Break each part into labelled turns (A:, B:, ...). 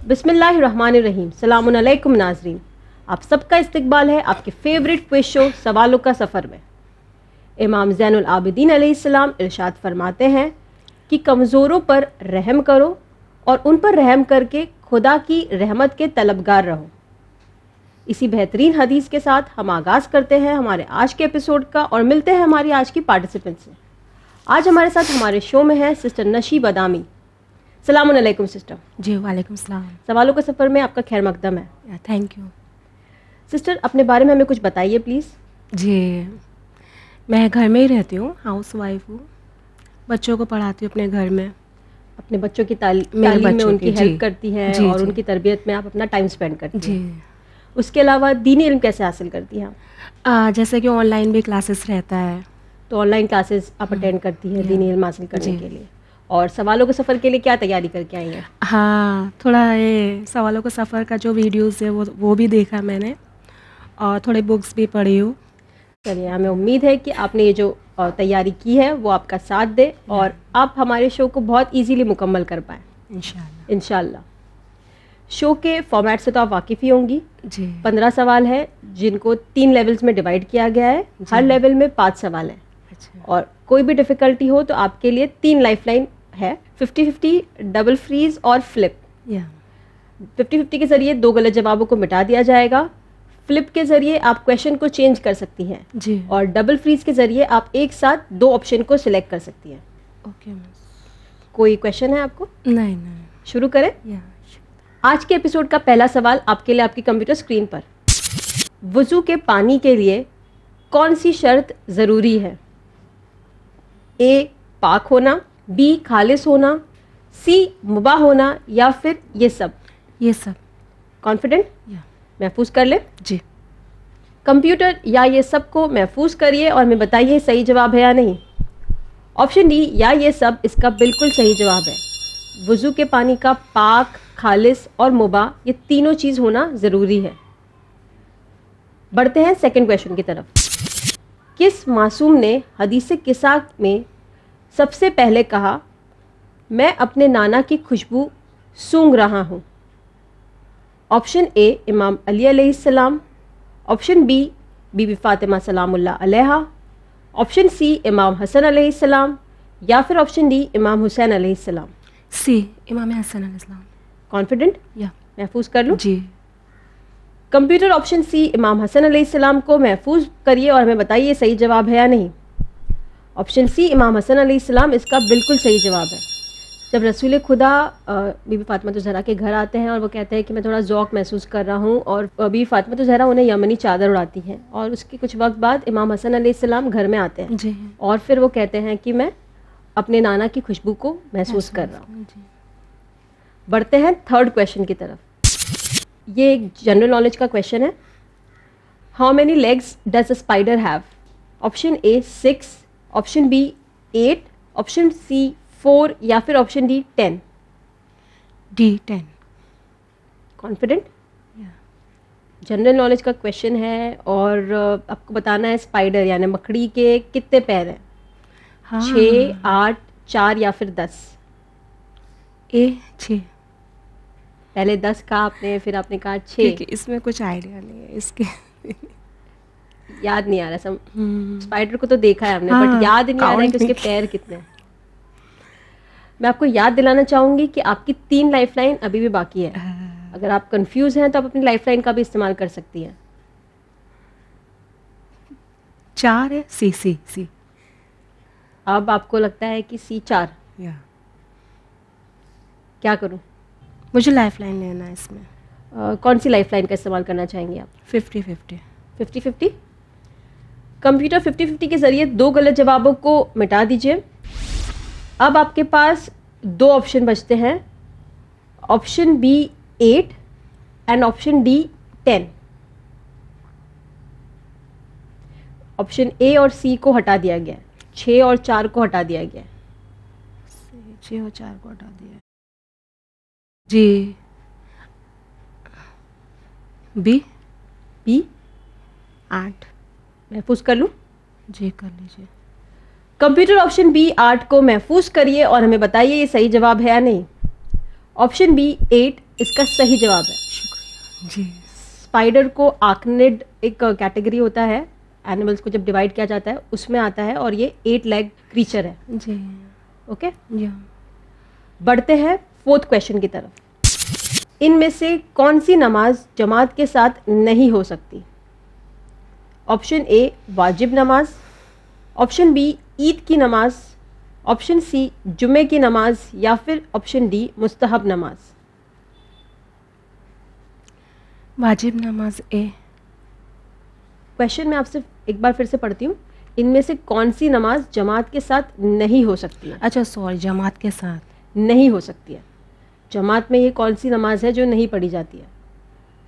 A: बिस्मिल्लाहिर्रहमानिर्रहीम। सलामुन अलैकुम नाज़रीन, आप सबका इस्तकबाल है आपके फेवरेट क्विज शो सवालों का सफ़र में। इमाम ज़ैनुल आबिदीन अलैहिस्सलाम इरशाद फरमाते हैं कि कमज़ोरों पर रहम करो और उन पर रहम करके खुदा की रहमत के तलबगार रहो। इसी बेहतरीन हदीस के साथ हम आगाज़ करते हैं हमारे आज के एपिसोड का और मिलते हैं हमारी आज की पार्टिसिपेंट से। आज हमारे साथ हमारे शो में है सिस्टर नशी बदामी। सलामुन अलैकुम सिस्टर।
B: जी वालेकुम सलाम।
A: सवालों के सफ़र में आपका खैर मकदम है।
B: थैंक यू
A: सिस्टर, अपने बारे में हमें कुछ बताइए प्लीज़।
B: जी, मैं घर में ही रहती हूँ, हाउस वाइफ हूँ। बच्चों को पढ़ाती हूँ अपने घर में।
A: अपने बच्चों की तालीम में उनकी हेल्प करती हैं और उनकी तरबियत में आप अपना टाइम स्पेंड करती हैं। उसके अलावा दीनी इल्म कैसे हासिल करती हैं आप?
B: जैसे कि ऑनलाइन भी क्लासेस रहता है,
A: तो ऑनलाइन क्लासेस आप अटेंड करती हैं दीनी इल्म हासिल करने के लिए। और सवालों के सफ़र के लिए क्या तैयारी करके आई हैं?
B: हाँ, थोड़ा ये सवालों के सफ़र का जो वीडियोस है वो भी देखा मैंने और थोड़े बुक्स भी पढ़ी हूँ।
A: चलिए, हमें उम्मीद है कि आपने ये जो तैयारी की है वो आपका साथ दे और आप हमारे शो को बहुत इजीली मुकम्मल कर पाएँ इंशाल्लाह। शो के फॉर्मेट से तो आप वाकिफ़ ही होंगी
B: जी।
A: 15 सवाल है जिनको 3 लेवल्स में डिवाइड किया गया है। हर लेवल में 5 सवाल हैं।
B: अच्छा।
A: और कोई भी डिफ़िकल्टी हो तो आपके लिए 3 लाइफलाइन है, 50-50, डबल फ्रीज और फ्लिप। 50-50 के ज़रिए 2 गलत जवाबों को मिटा दिया जाएगा। फ्लिप के ज़रिए आप क्वेश्चन को चेंज कर सकती हैं
B: जी।
A: और डबल फ्रीज के ज़रिए आप एक साथ 2 ऑप्शन को सिलेक्ट कर सकती हैं।
B: ओके।
A: कोई क्वेश्चन है आपको?
B: नहीं।
A: शुरू करें? आज के एपिसोड का पहला सवाल आपके लिए आपकी कंप्यूटर स्क्रीन पर। वुज़ू के पानी के लिए कौन सी शर्त ज़रूरी है? ए पाक होना, बी खालिस होना, सी मुबाह होना या फिर ये सब?
B: ये सब।
A: कॉन्फिडेंट? महफूज कर ले
B: जी।
A: कंप्यूटर या ये सब को महफूज करिए और हमें बताइए सही जवाब है या नहीं। ऑप्शन डी या ये सब इसका बिल्कुल सही जवाब है। वुज़ू के पानी का पाक, खालिस और मुबाह ये तीनों चीज़ होना ज़रूरी है। बढ़ते हैं सेकंड क्वेश्चन की तरफ। किस मासूम ने हदीस किस्सा में सबसे पहले कहा, मैं अपने नाना की खुशबू सूंघ रहा हूँ? ऑप्शन ए इमाम अली अलैहिस्सलाम, ऑप्शन बी बीबी फातिमा सलामुल्लाह अलैहा, ऑप्शन सी इमाम हसन अलैहिस्सलाम या फिर ऑप्शन डी इमाम हुसैन अलैहिस्सलाम?
B: सी इमाम हसन अलैहिस्सलाम।
A: कॉन्फिडेंट?
B: या
A: महफूज कर लूँ?
B: जी।
A: कंप्यूटर ऑप्शन सी इमाम हसन अलैहिस्सलाम को महफूज करिए और हमें बताइए सही जवाब है या नहीं। ऑप्शन सी इमाम हसन अलैहिस्सलाम इसका बिल्कुल सही जवाब है। जब रसूल खुदा बीबी फातिमा ज़हरा के घर आते हैं और वो कहते हैं कि मैं थोड़ा ज़ौक़ महसूस कर रहा हूँ और बीबी फातिमा ज़हरा उन्हें यमनी चादर उड़ाती हैं और उसके कुछ वक्त बाद इमाम हसन अलैहिस्सलाम घर में आते हैं
B: जी।
A: और फिर वो कहते हैं कि मैं अपने नाना की खुशबू को महसूस कर रहा हूँ। बढ़ते हैं थर्ड क्वेश्चन की तरफ। ये एक जनरल नॉलेज का क्वेश्चन है। How many legs does a spider have? Option A 6, option B 8, option C 4 या फिर option D 10?
B: D 10।
A: Confident? General knowledge का क्वेश्चन है और आपको बताना है स्पाइडर यानी मकड़ी के कितने पैर हैं? 6, 8, 4 या फिर 10?
B: ए 6।
A: पहले 10 कहा आपने, फिर आपने कहा 6।
B: इसमें कुछ आइडिया नहीं है इसके।
A: याद नहीं आ रहा। स्पाइडर को तो देखा है हमने बट याद नहीं आ रहा है कि उसके पैर कितने हैं। मैं आपको याद दिलाना चाहूँगी कि आपकी 3 लाइफलाइन अभी भी बाकी है। अगर आप कंफ्यूज हैं तो आप अपनी लाइफलाइन का भी इस्तेमाल कर सकती हैं।
B: 4 है। सी।
A: अब आपको लगता है कि सी 4? क्या करूं?
B: मुझे लाइफलाइन लेना है इसमें।
A: कौन सी लाइफलाइन का इस्तेमाल करना चाहेंगे आप?
B: 50-50।
A: 50-50? कंप्यूटर 50-50 के ज़रिए 2 गलत जवाबों को मिटा दीजिए। अब आपके पास 2 ऑप्शन बचते हैं, option B 8 and option D 10। Option A और सी को हटा दिया गया, 6 और 4 को हटा दिया गया।
B: 6 और 4 को हटा दिया जी। बी 8।
A: महफूज कर लूँ?
B: जी कर लीजिए।
A: कंप्यूटर ऑप्शन बी 8 को महफूज करिए और हमें बताइए ये सही जवाब है या नहीं। ऑप्शन बी 8 इसका सही जवाब है।
B: शुक्रिया जी।
A: स्पाइडर को आर्कनिड एक कैटेगरी होता है, एनिमल्स को जब डिवाइड किया जाता है उसमें आता है, और ये 8 लेग क्रीचर है।
B: जी
A: ओके,
B: या
A: बढ़ते हैं 4th क्वेश्चन की तरफ। इनमें से कौन सी नमाज जमात के साथ नहीं हो सकती? ऑप्शन ए वाजिब नमाज, ऑप्शन बी ईद की नमाज, ऑप्शन सी जुमे की नमाज, या फिर ऑप्शन डी मुस्तहब नमाज।
B: वाजिब नमाज ए।
A: क्वेश्चन मैं आपसे एक बार फिर से पढ़ती हूँ। इनमें से कौन सी नमाज जमात के साथ नहीं हो सकती है?
B: अच्छा सॉरी, जमात के साथ
A: नहीं हो सकती है। जमात में ये कौन सी नमाज है जो नहीं पढ़ी जाती है?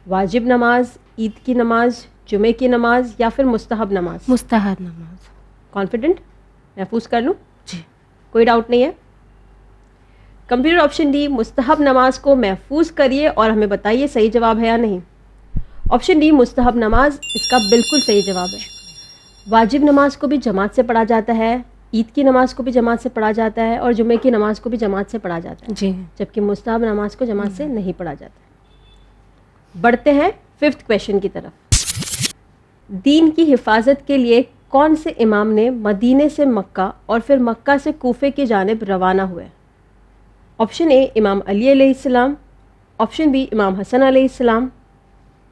A: वाजिब नमाज, ईद की नमाज, जुमे की नमाज, या फिर मुस्तहब नमाज?
B: मुस्तहब नमाज।
A: कॉन्फिडेंट? महफूज कर लूँ?
B: जी
A: कोई डाउट नहीं है? कंप्यूटर ऑप्शन डी मुस्तहब नमाज को महफूज करिए और हमें बताइए सही जवाब है या नहीं। ऑप्शन डी मुस्तहब नमाज इसका बिल्कुल सही जवाब है। वाजिब नमाज को भी जमात से पढ़ा जाता है, ईद की नमाज को भी जमात से पढ़ा जाता है, और जुमे की नमाज को भी जमात से पढ़ा जाता है,
B: जी।
A: जबकि मुस्तहब नमाज को जमात से नहीं पढ़ा जाता है। बढ़ते हैं 5th क्वेश्चन की तरफ। दीन की हिफाजत के लिए कौन से इमाम ने मदीने से मक्का और फिर मक्का से कूफे की जानिब रवाना हुए? ऑप्शन ए इमाम अली अलैहिस्सलाम, ऑप्शन बी इमाम हसन अलैहिस्सलाम,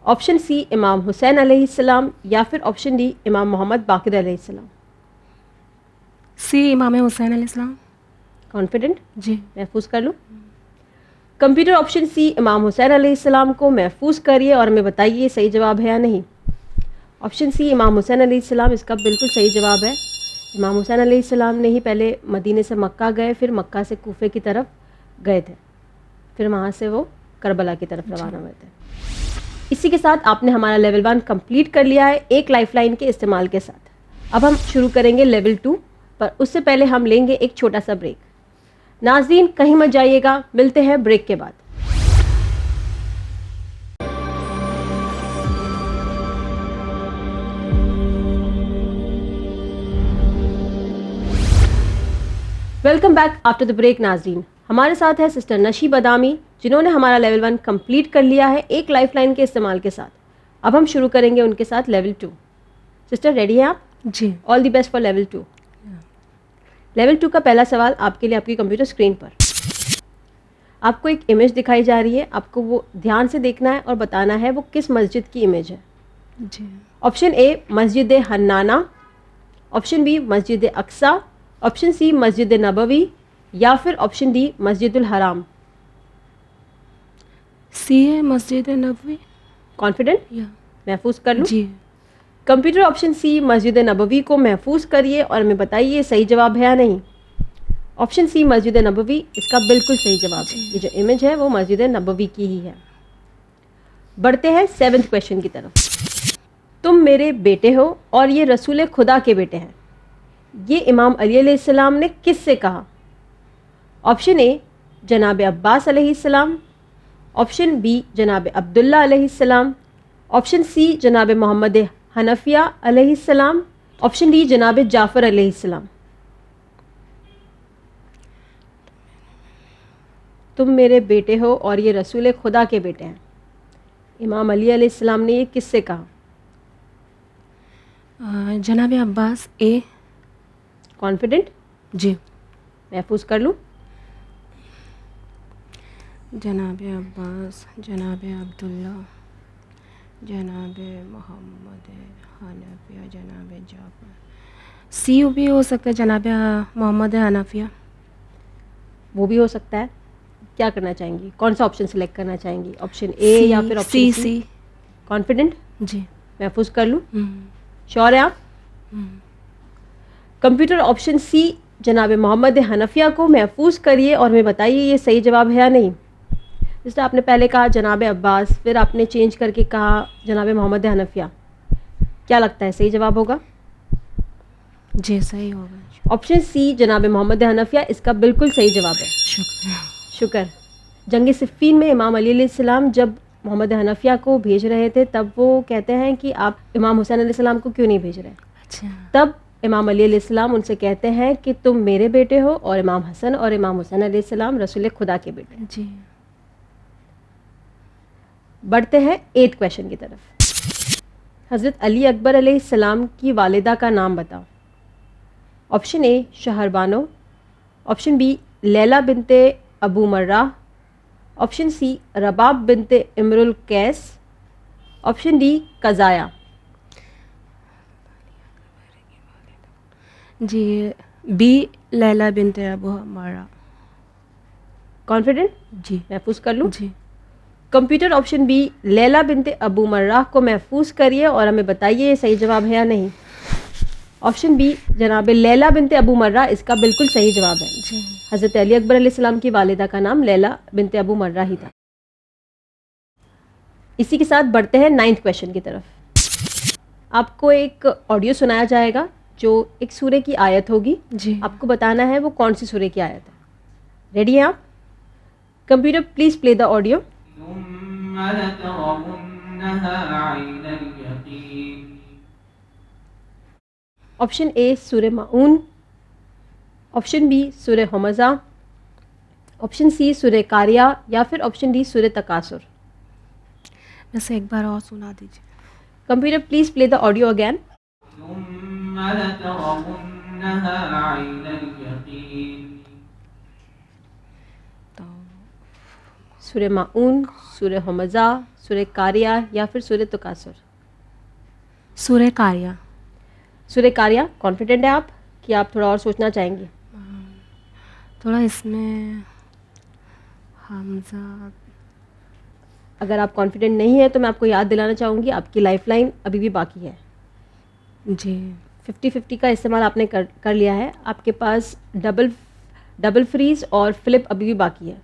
A: ऑप्शन सी इमाम हुसैन अलैहिस्सलाम, या फिर ऑप्शन डी इमाम मोहम्मद बाकिर अलैहिस्सलाम।
B: सी इमाम हुसैन अलैहिस्सलाम।
A: कॉन्फिडेंट?
B: जी
A: महफूज कर लूँ? कंप्यूटर ऑप्शन सी इमाम हुसैन अलैहिस्सलाम को महफूज करिए और हमें बताइए सही जवाब है या नहीं। ऑप्शन सी इमाम हुसैन अलैहिस्सलाम इसका बिल्कुल सही जवाब है। इमाम हुसैन अलैहिस्सलाम ने ही पहले मदीने से मक्का गए, फिर मक्का से कूफे की तरफ गए थे, फिर वहाँ से वो करबला की तरफ रवाना हुए थे। इसी के साथ आपने हमारा लेवल 1 कंप्लीट कर लिया है एक लाइफलाइन के इस्तेमाल के साथ। अब हम शुरू करेंगे लेवल 2, पर उससे पहले हम लेंगे एक छोटा सा ब्रेक। नाज़रीन कहीं मत जाइएगा, मिलते हैं ब्रेक के बाद। Welcome back after the break. नाज़रीन हमारे साथ है सिस्टर नशी बदामी, जिन्होंने हमारा लेवल 1 कंप्लीट कर लिया है एक लाइफलाइन के इस्तेमाल के साथ। अब हम शुरू करेंगे उनके साथ लेवल 2। सिस्टर रेडी हैं आप?
B: जी।
A: All the best for level 2। Level 2 का पहला सवाल आपके लिए आपकी कंप्यूटर स्क्रीन पर। आपको एक इमेज दिखाई जा रही है, आपको वो ध्यान से देखना है और बताना है वो किस मस्जिद की इमेज है।
B: जी।
A: ऑप्शन ए मस्जिद हन्नाना, ऑप्शन बी मस्जिद अक्सा, ऑप्शन सी मस्जिद नबवी, या फिर ऑप्शन डी मस्जिदुल हराम।
B: सी है मस्जिद नबवी।
A: कॉन्फिडेंट?
B: या
A: महफूज कर लूँ?
B: जी।
A: कंप्यूटर ऑप्शन सी मस्जिद नबवी को महफूज करिए और हमें बताइए सही जवाब है या नहीं। ऑप्शन सी मस्जिद नबवी इसका बिल्कुल सही जवाब है। ये जो इमेज है वो मस्जिद नबवी की ही है। बढ़ते हैं 7th क्वेश्चन की तरफ। तुम मेरे बेटे हो और ये रसूल खुदा के बेटे हैं, ये इमाम अली अलैहिस्सलाम ने किससे कहा? ऑप्शन ए जनाब अब्बास अलैहिस्सलाम, ऑप्शन बी जनाब अब्दुल्ला अलैहिस्सलाम, ऑप्शन सी जनाब मोहम्मद हनफिया अलैहिस्सलाम, ऑप्शन डी जनाब जाफ़र अलैहिस्सलाम। तुम मेरे बेटे हो और ये रसूल खुदा के बेटे हैं, इमाम अली अलैहिस्सलाम ने ये किससे कहा?
B: जनाब अब्बास ए।
A: कॉन्फिडेंट?
B: जी।
A: महफूज कर लूँ?
B: जनाब अब्बास, जनाब अब्दुल्ला, जनाब मोहम्मद हनफिया, जनाब जाफ़र। सी भी हो सकता है, जनाब मोहम्मद हनफिया।
A: वो भी हो सकता है। क्या करना चाहेंगी, कौन सा ऑप्शन सेलेक्ट करना चाहेंगी? ऑप्शन ए या फिर ऑप्शन सी? कॉन्फिडेंट?
B: जी।
A: महफूज कर लूँ? श्योर है आप? कंप्यूटर ऑप्शन सी जनाब मोहम्मद हनफिया को महफूज करिए और हमें बताइए ये सही जवाब है या नहीं। जैसे आपने पहले कहा जनाब अब्बास, फिर आपने चेंज करके कहा जनाब मोहम्मद हनफिया, क्या लगता है सही जवाब होगा?
B: जी सही होगा।
A: ऑप्शन सी जनाब मोहम्मद हनफिया इसका बिल्कुल सही जवाब है।
B: शुक्रिया।
A: शुक्र। जंग सिफ़ीन में इमाम अली अलैहिस्सलाम जब मोहम्मद हनफिया को भेज रहे थे तब वो कहते हैं कि आप इमाम हुसैन अलैहिस्सलाम को क्यों नहीं भेज रहे।
B: अच्छा।
A: तब इमाम अली अलैहिस्सलाम उनसे कहते हैं कि तुम मेरे बेटे हो और इमाम हसन और इमाम हुसैन अलैहिस्सलाम रसूल खुदा के बेटे।
B: जी।
A: बढ़ते हैं 8th क्वेश्चन की तरफ। हज़रत अली अकबर अलैहिस्सलाम की वालिदा का नाम बताओ। Option A Shahrbano, option B Laila Binte Abu Murra, option C Rabab Binte Imrul Qais, option D कज़ाया।
B: जी B Laila Binte Abu Murra.
A: Confident?
B: जी
A: महफूज कर लूँ?
B: जी।
A: Computer option B Laila Binte Abu Murra को महफूज करिए और हमें बताइए ये सही जवाब है या नहीं। ऑप्शन बी जनाब लैला बिनते अबू मर्रा इसका बिल्कुल सही जवाब है।
B: जी
A: हज़रत अली अकबर अलैहिस्सलाम की वालिदा का नाम लैला बिनते अबू मर्रा ही था। इसी के साथ बढ़ते हैं 9th क्वेश्चन की तरफ। आपको एक ऑडियो सुनाया जाएगा जो एक सूरे की आयत होगी।
B: जी।
A: आपको बताना है वो कौन सी सूरे की आयत है। रेडी हैं आप? Computer please play the audio. Option A सूरे माऊन, ऑप्शन बी सूरे हमज़ा, ऑप्शन सी सूरे कारिया या फिर ऑप्शन डी सूरे तकासुर।
B: वैसे एक बार और सुना दीजिए।
A: Computer please play the audio again.
B: तो
A: सूरे माऊन, सूरे हमज़ा, सूरे कारिया या फिर सूरे तकासुर।
B: सूर्य कारिया।
A: सूरे कारिया। कॉन्फिडेंट है आप कि आप थोड़ा और सोचना चाहेंगे?
B: थोड़ा इसमें हमजा।
A: अगर आप कॉन्फिडेंट नहीं है तो मैं आपको याद दिलाना चाहूँगी आपकी लाइफलाइन अभी भी बाकी है।
B: जी
A: 50-50 का इस्तेमाल आपने कर लिया है। आपके पास डबल फ्रीज और फ्लिप अभी भी बाकी है।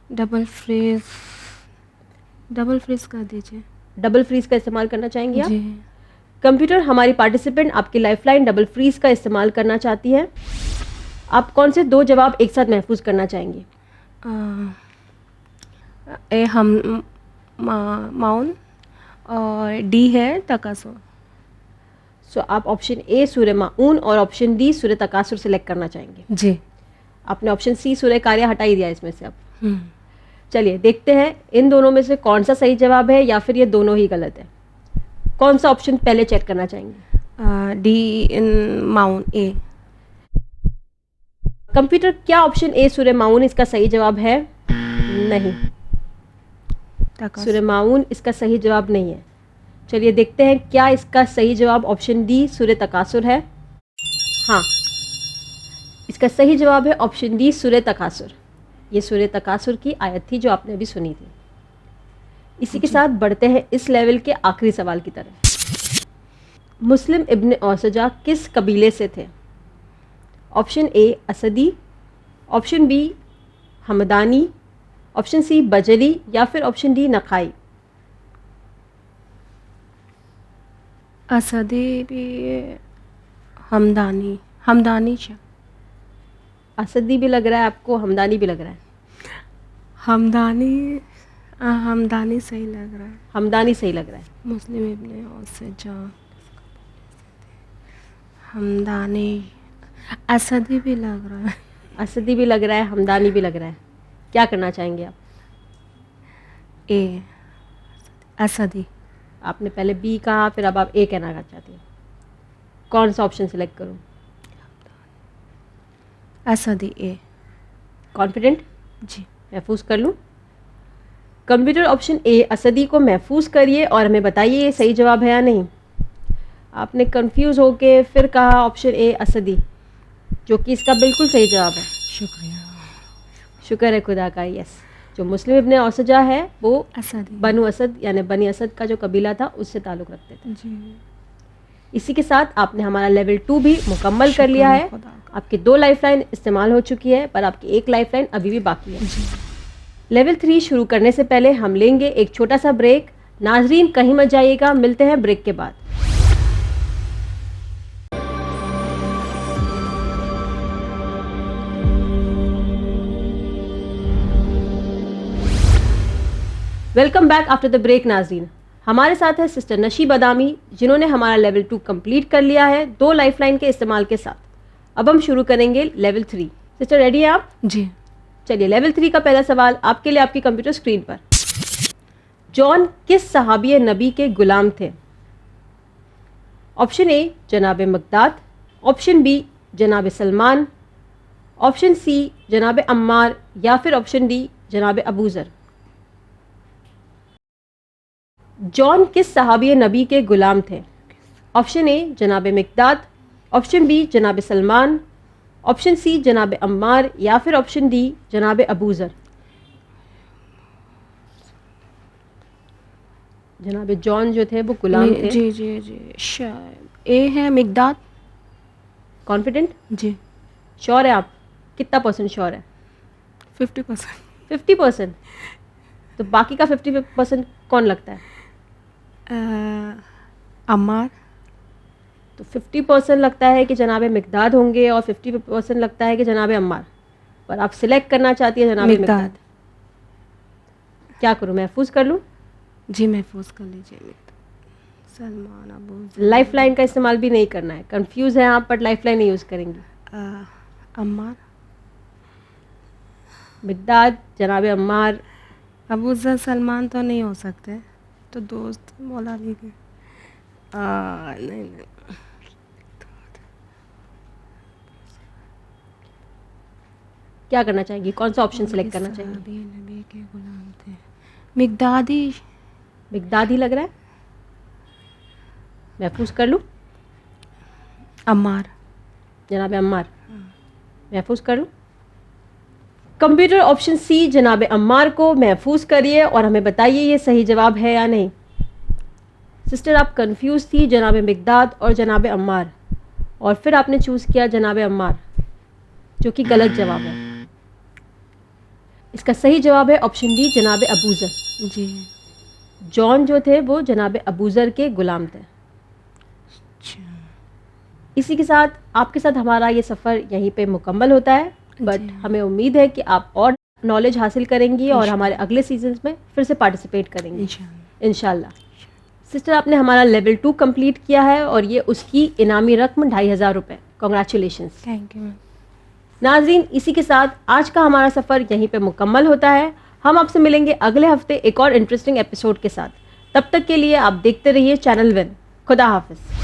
B: डबल फ्रीज कर दीजिए।
A: डबल फ्रीज का इस्तेमाल करना चाहेंगे आप?
B: जी
A: कंप्यूटर हमारी पार्टिसिपेंट आपकी लाइफलाइन डबल फ्रीज का इस्तेमाल करना चाहती है। आप कौन से 2 जवाब एक साथ महफूज करना चाहेंगे?
B: ए हम माउन और डी है तकासुर।
A: सो आप ऑप्शन ए सूर्य माऊन और ऑप्शन डी सूर्य तकासुर सेलेक्ट करना चाहेंगे।
B: जी
A: आपने ऑप्शन सी सूर्य कार्य हटा ही दिया इसमें से। अब चलिए देखते हैं इन दोनों में से कौन सा सही जवाब है या फिर ये दोनों ही गलत है। कौन सा ऑप्शन पहले चेक करना चाहेंगे?
B: डी इन माउन ए।
A: कंप्यूटर क्या ऑप्शन ए सूर्य माऊन इसका सही जवाब है? नहीं, सूर्य माऊन इसका सही जवाब नहीं है। चलिए देखते हैं क्या इसका सही जवाब ऑप्शन डी सूर्य तकासुर है। हाँ, इसका सही जवाब है ऑप्शन डी सूर्य तकासुर। ये सूर्य तकासुर की आयत थी जो आपने अभी सुनी थी। इसी के साथ बढ़ते हैं इस लेवल के आखिरी सवाल की तरफ। मुस्लिम इब्न औसजा किस कबीले से थे? ऑप्शन ए असदी, ऑप्शन बी हमदानी, ऑप्शन सी बजली या फिर ऑप्शन डी नखाई।
B: असदी भी हमदानी
A: असदी भी लग रहा है आपको, हमदानी भी लग रहा है?
B: हमदानी सही लग रहा है।
A: हमदानी सही लग रहा है।
B: मुस्लिम इब्ने औसजा हमदानी। असदी भी लग रहा है।
A: असदी भी लग रहा है, हमदानी भी लग रहा है। क्या करना चाहेंगे आप?
B: ए असदी।
A: आपने पहले बी कहा, फिर अब आप ए कहना चाहती हैं। कौन सा ऑप्शन सिलेक्ट करूं?
B: असदी ए।
A: कॉन्फिडेंट?
B: जी
A: महफूज कर लूं? कंप्यूटर ऑप्शन ए असदी को महफूज करिए और हमें बताइए ये सही जवाब है या नहीं। आपने कंफ्यूज होके फिर कहा ऑप्शन ए असदी, जो कि इसका बिल्कुल सही जवाब है।
B: शुक्रिया।
A: शुक्र है खुदा का। यस, जो मुस्लिम इब्ने औसजा है वो
B: असदी
A: बनु असद यानी बनी असद का जो कबीला था उससे ताल्लुक़ रखते थे।
B: जी
A: इसी के साथ आपने हमारा लेवल 2 भी मुकम्मल कर लिया है। आपकी 2 लाइफलाइन इस्तेमाल हो चुकी है पर आपकी 1 लाइफलाइन अभी भी बाकी है। लेवल 3 शुरू करने से पहले हम लेंगे एक छोटा सा ब्रेक। नाजरीन कहीं मत जाइएगा, मिलते हैं ब्रेक के बाद। Welcome back after the break. नाजरीन हमारे साथ है सिस्टर नशी बदामी जिन्होंने हमारा लेवल 2 कंप्लीट कर लिया है 2 लाइफलाइन के इस्तेमाल के साथ। अब हम शुरू करेंगे लेवल 3। सिस्टर रेडी हैं आप?
B: जी।
A: चलिए लेवल 3 का पहला सवाल आपके लिए आपकी कंप्यूटर स्क्रीन पर। जॉन किस सहाबी नबी के गुलाम थे? ऑप्शन ए जनाब मकदाद, ऑप्शन बी जनाब सलमान, ऑप्शन सी जनाब अम्मार या फिर ऑप्शन डी जनाब अबू ज़र। जॉन किस सहाबी नबी के गुलाम थे? ऑप्शन ए जनाब मकदाद, ऑप्शन बी जनाब सलमान, ऑप्शन सी जनाब अम्मार या फिर ऑप्शन डी जनाब अबू ज़र। जनाब जॉन जो थे वो गुलाम थे।
B: जी जी जी, शायद ए है मिकदाद।
A: कॉन्फिडेंट?
B: जी।
A: श्योर है आप? कितना परसेंट श्योर है?
B: 50%।
A: 50%? तो बाकी का 50% कौन लगता है?
B: अम्मार।
A: तो 50% लगता है कि जनाब मिकदाद होंगे और 50% लगता है कि जनाब अम्मार, पर आप सिलेक्ट करना चाहती है जनाब मिकदाद। क्या करूं, महफूज कर लूं?
B: जी महफूज कर लीजिए। सलमान अबू।
A: लाइफ लाइन का इस्तेमाल भी नहीं करना है। कंफ्यूज हैं आप, बट लाइफ लाइन नहीं यूज़ करेंगी।
B: अम्मार।
A: मिकदाद, जनाब अम्मार।
B: अबू ज़र सलमान तो नहीं हो सकते, तो दोस्त मौला अली के। नहीं नहीं,
A: क्या करना चाहेंगी? कौन सा ऑप्शन सेलेक्ट करना चाहेंगी?
B: नबी के गुलाम थे। मिकदादी।
A: मिकदाद ही लग रहा है। महफूज कर लूँ?
B: अम्मार।
A: जनाब अम्मार महफूज कर लूँ? कंप्यूटर ऑप्शन सी जनाब अम्मार को महफूज करिए और हमें बताइए ये सही जवाब है या नहीं। सिस्टर आप कंफ्यूज थी जनाब मिकदाद और जनाब अम्मार, और फिर आपने चूज़ किया जनाब अम्मार, जो कि गलत जवाब है। इसका सही जवाब है ऑप्शन डी जनाब अबू ज़र।
B: जी।
A: जॉन जो थे वो जनाब अबू ज़र के गुलाम थे। इसी के साथ आपके साथ हमारा ये सफ़र यहीं पे मुकम्मल होता है, बट हमें उम्मीद है कि आप और नॉलेज हासिल करेंगी और हमारे अगले सीजन्स में फिर से पार्टिसिपेट करेंगी इंशाल्लाह। सिस्टर आपने हमारा लेवल 2 कंप्लीट किया है और ये उसकी इनामी रकम 2500 रुपये। कॉन्ग्रेचुलेशंस।
B: Thank you.
A: नाज़रीन, इसी के साथ आज का हमारा सफ़र यहीं पे मुकम्मल होता है। हम आपसे मिलेंगे अगले हफ्ते एक और इंटरेस्टिंग एपिसोड के साथ। तब तक के लिए आप देखते रहिए चैनल 1। खुदा हाफिज़।